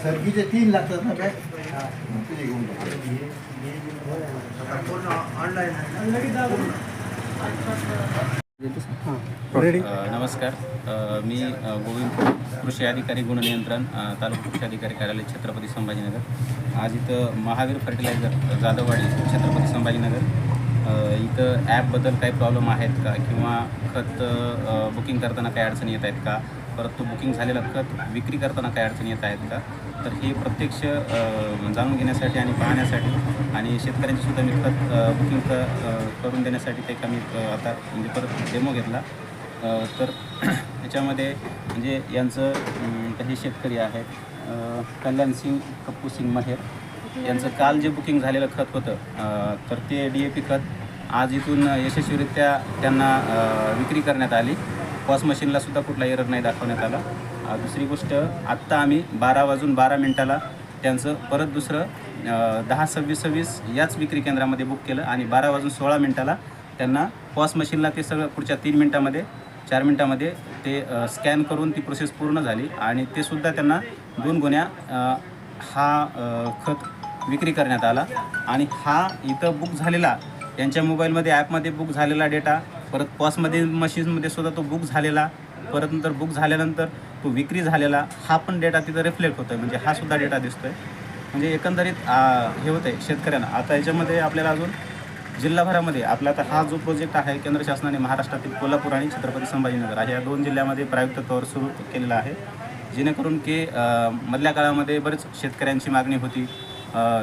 सर्गीचे 3 लागतात ना काय नमस्कार, मी गोविंद कृषी अधिकारी गुण नियंत्रण तालुका कृषी अधिकारी कार्यालय छत्रपती संभाजीनगर। आज इथं महावीर फर्टिलायझर जाधववाडी छत्रपती संभाजीनगर इथं ॲपबद्दल काही प्रॉब्लेम आहेत का किंवा खत बुकिंग करताना काही अडचणी येत आहेत का, परंतु बुकिंग झालेलं खत विक्री करताना काही अडचणी येत आहेत का, तर हे प्रत्यक्ष जाणून घेण्यासाठी आणि पाहण्यासाठी आणि शेतकऱ्यांचीसुद्धा मी खत बुकिंग करून देण्यासाठी ते कमी आता म्हणजे परत डेमो घेतला। तर याच्यामध्ये म्हणजे यांचं काही शेतकरी आहेत कल्याण सिंग कप्पू सिंग महेर यांचं काल जे बुकिंग झालेलं खत होतं तर ते DAP खत आज इथून यशस्वीरित्या त्यांना विक्री करण्यात आली। पॉस मशीनलासुद्धा कुठला एरर नाही दाखवण्यात आला। दुसरी गोष्ट, आत्ता आम्ही 12:12 त्यांचं परत दुसरं 10:26 याच विक्री केंद्रामध्ये बुक केलं आणि 12:16 त्यांना पॉस मशीनला ते सगळं पुढच्या 4 मिनटामध्ये ते स्कॅन करून ती प्रोसेस पूर्ण झाली आणि ते सुद्धा त्यांना 2 गुण्या हा खत विक्री करण्यात आला। आणि हा इथं बुक झालेला त्यांच्या मोबाईलमध्ये ॲपमध्ये बुक झालेला डेटा, परत पॉसमध्ये मशीनमध्ये सुद्धा तो बुक झालेला, परत नंतर बुक झाल्यानंतर तो विक्री झालेला हा पण डेटा तिथं रिफ्लेक्ट होतो आहे, म्हणजे हा सुद्धा डेटा दिसतो आहे। म्हणजे एकंदरीत हे होतं आहे शेतकऱ्यांना। आता याच्यामध्ये आपल्याला अजून जिल्हाभरामध्ये आपला आता हा जो प्रोजेक्ट आहे केंद्र शासनाने महाराष्ट्रातील कोल्हापूर आणि छत्रपती संभाजीनगर अशा 2 जिल्ह्यामध्ये प्रायुक्त तौर सुरू केलेला आहे, जेणेकरून की मधल्या काळामध्ये बरेच शेतकऱ्यांची मागणी होती,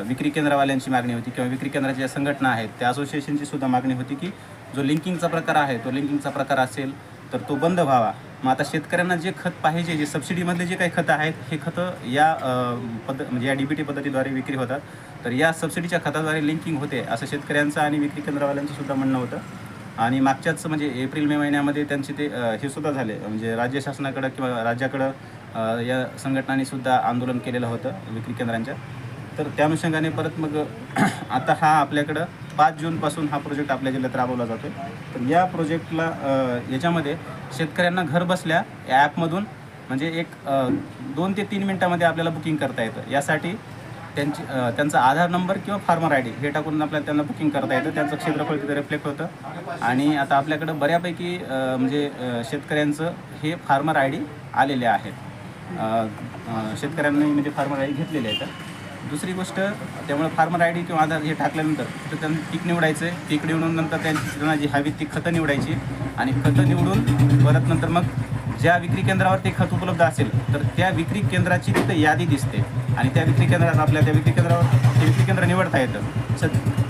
विक्री केंद्रवाल्यांची मागणी होती किंवा विक्री केंद्राच्या ज्या संघटना आहेत त्या असोसिएशनची सुद्धा मागणी होती की जो लिंकिंगचा प्रकार आहे तो लिंकिंगचा प्रकार असेल तर तो बंद व्हावा। मग आता शेतकऱ्यांना जे खत पाहिजे, जे सबसिडीमधले जे काही खतं आहेत हे खतं या म्हणजे या DBT पद्धतीद्वारे विक्री होतात, तर या सबसिडीच्या खताद्वारे लिंकिंग होते असं शेतकऱ्यांचं आणि विक्री केंद्रवाल्यांचं सुद्धा म्हणणं होतं। आणि मागच्याच म्हणजे एप्रिल-मे महिन्यामध्ये त्यांचे ते हे सुद्धा झाले, म्हणजे राज्य शासनाकडं किंवा राज्याकडं या संघटनांनी सुद्धा आंदोलन केलेलं होतं विक्री केंद्रांच्या। तर त्या अनुषंगाने परत मग आता हा आपल्याकडं 5 जूनपासून हा प्रोजेक्ट आपल्या जिल्ह्यात राबवला जातो आहे। तर या प्रोजेक्टला याच्यामध्ये शेतकऱ्यांना घर बसल्या ॲपमधून म्हणजे एक 2 ते 3 मिनटामध्ये आपल्याला बुकिंग करता येतं। यासाठी त्यांचा आधार नंबर किंवा फार्मर ID हे टाकून आपल्याला त्यांना बुकिंग करता येतं, त्यांचं क्षेत्रफळ तिथे रिफ्लेक्ट होतं। आणि आता आपल्याकडं बऱ्यापैकी म्हणजे शेतकऱ्यांचं हे फार्मर ID आलेले आहेत, शेतकऱ्यांनी म्हणजे फार्मर ID घेतलेले आहेत। दुसरी गोष्ट, त्यामुळे फार्मर ID किंवा आधार हे टाकल्यानंतर तिथं त्यांनी टिक निवडायचं आहे, टिक निवडून नंतर त्यांना जी हवी ती खतं निवडायची आणि खतं निवडून परत नंतर मग ज्या विक्री केंद्रावर ते खत उपलब्ध असेल तर त्या विक्री केंद्राची तिथं यादी दिसते आणि त्या विक्री केंद्रात आपल्या त्या विक्री केंद्रावर ते विक्री केंद्र निवडता येतं।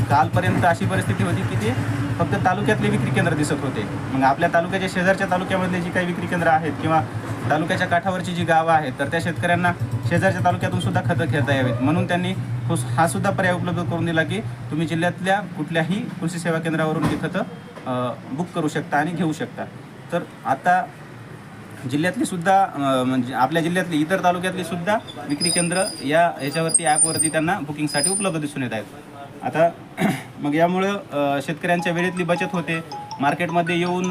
कालपर्यंत अशी परिस्थिती होती की ते फक्त तालुक्यातले विक्री केंद्र दिसत होते, मग आपल्या तालुक्याच्या शेजारच्या तालुक्यामधले जी काही विक्री केंद्र आहेत किंवा तालुक्याच्या काठावरची जी गावं आहेत तर त्या शेतकऱ्यांना शेजारच्या तालुक्यातून सुद्धा खतं घेता यावेत, म्हणून त्यांनी हा सुद्धा पर्याय उपलब्ध करून दिला की तुम्ही जिल्ह्यातल्या कुठल्याही कृषी सेवा केंद्रावरून ही खतं बुक करू शकता आणि घेऊ शकता। तर आता जिल्ह्यातली सुद्धा म्हणजे आपल्या जिल्ह्यातली इतर तालुक्यातली सुद्धा विक्री केंद्र ह्याच्यावरती ॲपवरती त्यांना बुकिंगसाठी उपलब्ध दिसून येत आहेत। आता मग यामुळं शेतकऱ्यांच्या वेळेतली बचत होते। मार्केटमध्ये येऊन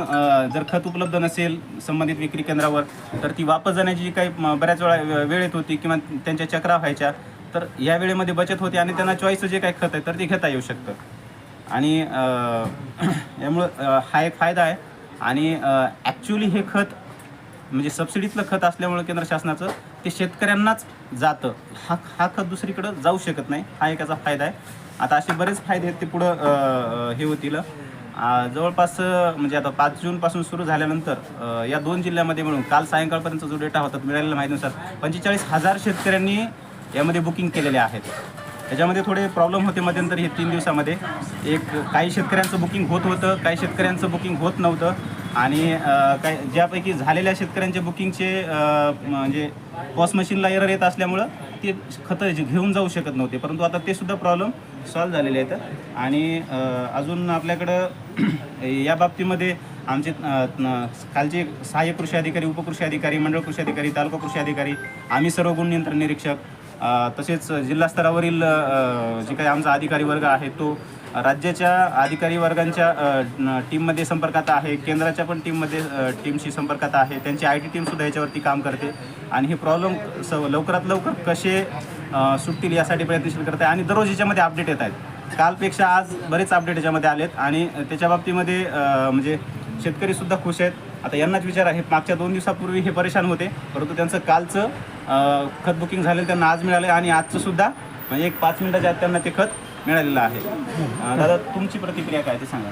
जर खत उपलब्ध नसेल संबंधित विक्री केंद्रावर तर ती वापस जाण्याची जी काही बऱ्याच वेळा वेळ येत होती किंवा त्यांच्या चक्रा व्हायच्या, तर या वेळेमध्ये बचत होते आणि त्यांना चॉईसचं जे काही खत आहे तर ते घेता येऊ शकतं। आणि यामुळं हा एक फायदा आहे। आणि ॲक्च्युली हे खत म्हणजे सबसिडीतलं खत असल्यामुळं केंद्र शासनाचं ते शेतकऱ्यांनाच जातं, हा खत दुसरीकडं जाऊ शकत नाही, हा एक याचा फायदा आहे। आता असे बरेच फायदे आहेत ते पुढं हे होतील, जवळपास म्हणजे आता 5 जूनपासून सुरू झाल्यानंतर या 2 जिल्ह्यामध्ये मिळून काल सायंकाळपर्यंत जो डेटा होता मिळालेल्या माहितीनुसार 45,000 शेतकऱ्यांनी यामध्ये बुकिंग केलेले आहेत. त्याच्यामध्ये थोडे प्रॉब्लेम होते मध्यंतरी हे 3 दिवसामध्ये. काही शेतकऱ्यांचं बुकिंग होत होतं, काही शेतकऱ्यांचं बुकिंग होत नव्हतं आणि काही ज्यापैकी झालेल्या शेतकऱ्यांच्या बुकिंगचे म्हणजे पॉस मशीनला एरर येत असल्यामुळं ते खतं घेऊन जाऊ शकत नव्हते. परंतु आता ते सुद्धा प्रॉब्लेम सॉल्व्ह झालेले आहेत आणि अजून आपल्याकडं या बाबतीमध्ये आमचे खालचे सहाय्यक कृषी अधिकारी, उपकृषी अधिकारी, मंडळ कृषी अधिकारी, तालुका कृषी अधिकारी, आम्ही सर्व गुण नियंत्रण निरीक्षक, तसेच जिल्हा स्तरावरील जे काही आमचा अधिकारी वर्ग आहे तो राज्याच्या अधिकारी वर्गांच्या टीममध्ये संपर्कात आहे, केंद्राच्या पण टीमशी संपर्कात आहे. त्यांची IT टीमसुद्धा याच्यावरती काम करते आणि हे प्रॉब्लेम लवकरात लवकर कसे सुटतील यासाठी प्रयत्नशील करत आहे आणि दररोज याच्यामध्ये अपडेट येत आहेत. कालपेक्षा आज बरेच अपडेट याच्यामध्ये आलेत आणि त्याच्या बाबतीमध्ये म्हणजे शेतकरीसुद्धा खुश आहेत. आता यांनाच विचार आहे, मागच्या 2 दिवसापूर्वी हे परेशान होते, परंतु त्यांचं कालचं खत बुकिंग झालेलं त्यांना आज मिळालं आणि आजचं सुद्धा म्हणजे एक 5 मिनिटाच्या आत त्यांना ते खत मिळालेलं आहे. दादा तुमची प्रतिक्रिया काय ते सांगा.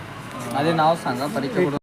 माझे नाव सांगा, परिचय.